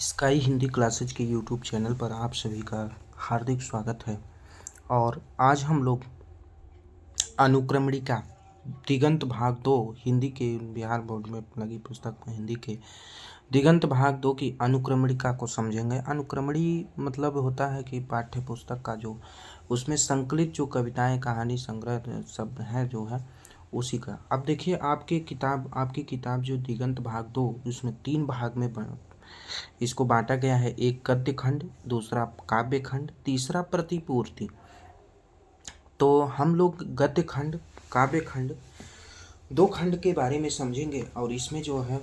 Sky Hindi classes के YouTube channel पर आप सभी का हार्दिक स्वागत है। और आज हम लोग अनुक्रमणिका दिगंत भाग 2 हिंदी के बिहार बोर्ड में लगी पुस्तक में हिंदी के दिगंत भाग 2 की अनुक्रमणिका को समझेंगे। अनुक्रमणी मतलब होता है कि पाठ्य पुस्तक का जो उसमें संकलित जो कविताएं कहानी संग्रह सब है जो है उसी का। अब देखिए आपकी किताब जो दिगंत भाग 2 उसमें 3 भाग में इसको बांटा गया है। एक गद्य खंड, दूसरा काव्य खंड, तीसरा प्रतिपूर्ति। तो हम लोग गद्य खंड काव्य खंड 2 खंड के बारे में समझेंगे। और इसमें जो है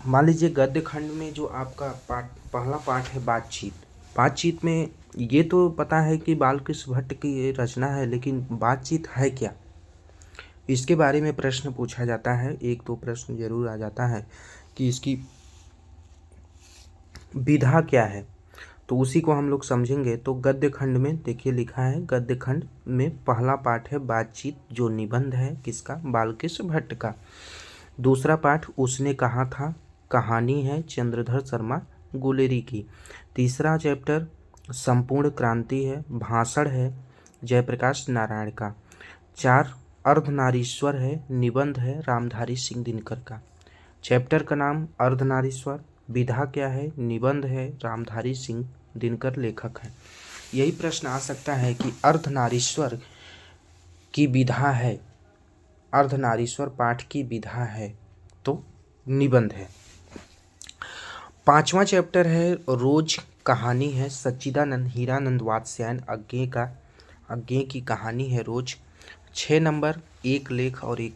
मान लीजिए गद्य खंड में जो आपका पहला पाठ है बातचीत में ये तो पता है कि बालकृष्ण भट्ट की ये रचना है, लेकिन बातचीत है क्या, इसके बारे में प्रश्न पूछा जाता है। एक तो प्रश्न जरूर आ जाता है कि इसकी विधा क्या है, तो उसी को हम लोग समझेंगे। तो गद्य खंड में देखिए लिखा है, गद्य खंड में पहला पाठ है बातचीत जो निबंध है किसका, बालकृष्ण भट्ट का। दूसरा पाठ उसने कहा था कहानी है चंद्रधर शर्मा गुलेरी की। तीसरा चैप्टर संपूर्ण क्रांति है, भाषण है जयप्रकाश नारायण का। 4 अर्धनारीश्वर है, निबंध है रामधारी सिंह दिनकर का। चैप्टर का नाम अर्धनारीश्वर, विधा क्या है, निबंध है रामधारी सिंह दिनकर लेखक है। यही प्रश्न आ सकता है कि अर्धनारीश्वर की विधा है, अर्धनारीश्वर पाठ की विधा है तो निबंध है। 5वां चैप्टर है रोज कहानी है, सच्चिदानंद हीरानंद वात्स्यायन अज्ञे की कहानी है रोज। 6 नंबर एक लेख और एक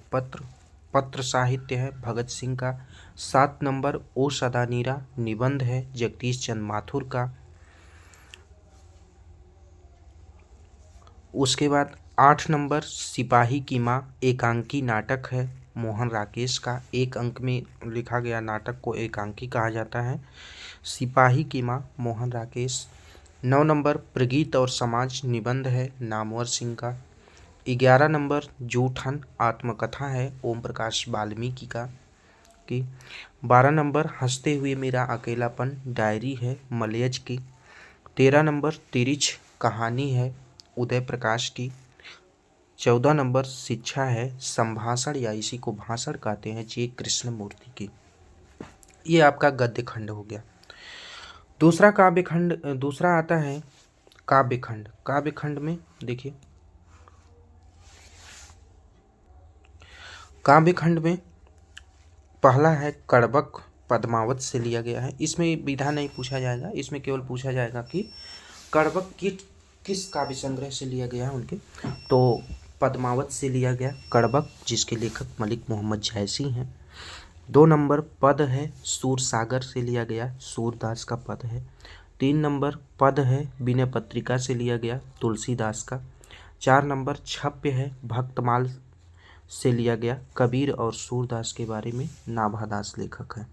पत्र साहित्य है भगत सिंह का। 7 नंबर ओ सदा नीरा निबंध है जगदीश चंद्र माथुर का। उसके बाद 8 नंबर सिपाही की माँ एकांकी नाटक है मोहन राकेश का। एक अंक में लिखा गया नाटक को एकांकी कहा जाता है। सिपाही की माँ मोहन राकेश। 9 नंबर प्रगीत और समाज निबंध है नामवर सिंह का। 11 नंबर जूठन आत्मकथा है ओम प्रकाश वाल्मीकि का की। 12 नंबर हंसते हुए मेरा अकेलापन डायरी है मलयज की। 13 नंबर तिरिछ कहानी है उदय प्रकाश की। 14 नंबर शिक्षा है संभाषण या इसी को भाषण कहते हैं जे कृष्णमूर्ति की। ये आपका गद्य खंड हो गया। दूसरा आता है काव्य खंड। काव्य खंड में देखिए काव्य खंड में पहला है कड़बक पद्मावत से लिया गया है। इसमें विधा नहीं पूछा जाएगा, इसमें केवल पूछा जाएगा कि कड़बक किस काव्य संग्रह से लिया गया है उनके। तो पद्मावत से लिया गया कड़बक, जिसके लेखक मलिक मोहम्मद जैसी हैं। 2 नंबर पद है सूरसागर से लिया गया, सूरदास का पद है। 3 नंबर पद है विनय पत्रिका से लिया गया, तुलसीदास का। 4 नंबर छप्य है भक्तमाल से लिया गया, कबीर और सूरदास के बारे में नाभादास लेखक है।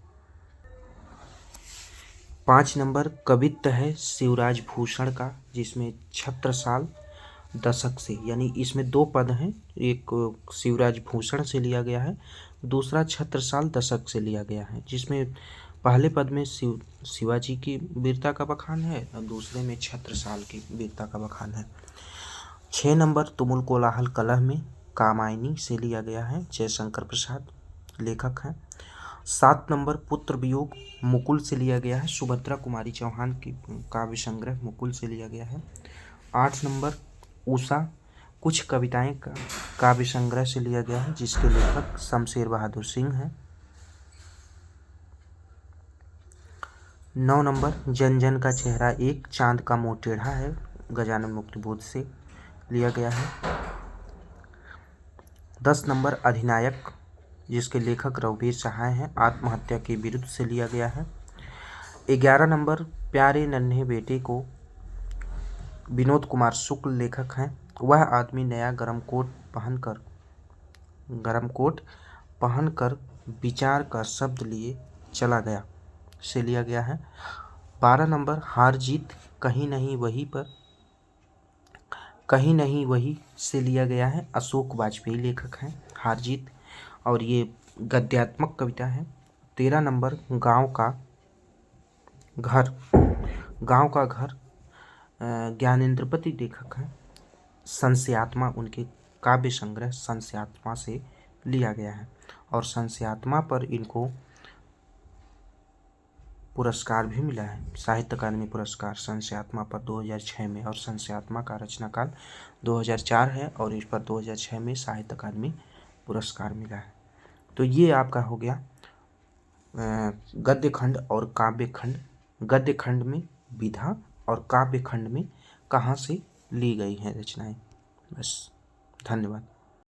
5 नंबर कवित्त है शिवराज भूषण का, जिसमें छत्रसाल दशक से, यानी इसमें 2 पद हैं, एक शिवराज भूषण से लिया गया है, दूसरा छत्रसाल दशक से लिया गया है, जिसमें पहले पद में शिवाजी की वीरता का बखान है और दूसरे में छत्रसाल की वीरता का बखान है। 6 नंबर तुमुल कोलाहल कलह में कामायनी से लिया गया है, जयशंकर प्रसाद लेखक हैं। 7 नंबर पुत्र वियोग मुकुल से लिया गया है, सुभद्रा कुमारी चौहान की काव्य संग्रह मुकुल से लिया गया है। 8 नंबर उषा कुछ कविताएं का काव्य संग्रह से लिया गया है, जिसके लेखक शमशेर बहादुर सिंह हैं। 9 नंबर जन जन का चेहरा एक चांद का मुंह टेढ़ा है, गजानन मुक्तिबोध से लिया गया है। 10 नंबर अधिनायक, जिसके लेखक रघुवीर सहाय हैं, आत्महत्या के विरुद्ध से लिया गया है। 11 नंबर प्यारे नन्हे बेटे को, विनोद कुमार शुक्ल लेखक हैं। वह आदमी नया गरम कोट पहनकर विचार का शब्द लिए चला गया से लिया गया है। 12 नंबर हार जीत कहीं नहीं वही से लिया गया है, अशोक वाजपेयी लेखक हैं हार जीत, और ये गद्यात्मक कविता है। 13 नंबर गांव का घर, गांव का घर, ज्ञानेंद्रपति लेखक हैं। संशयात्मा उनके काव्य संग्रह संशयात्मा से लिया गया है और संशयात्मा पर इनको पुरस्कार भी मिला है, साहित्य अकादमी पुरस्कार संशयात्मा पर 2006 में, और संशयात्मा का रचनाकाल 2004 है और इस पर 2006 में साहित्य अकादमी पुरस्कार मिला है। तो ये आपका हो गया गद्य खंड और काव्य खंड। गद्य खंड में विधा और काव्य खंड में कहाँ से ली गई हैं रचनाएं। बस, धन्यवाद।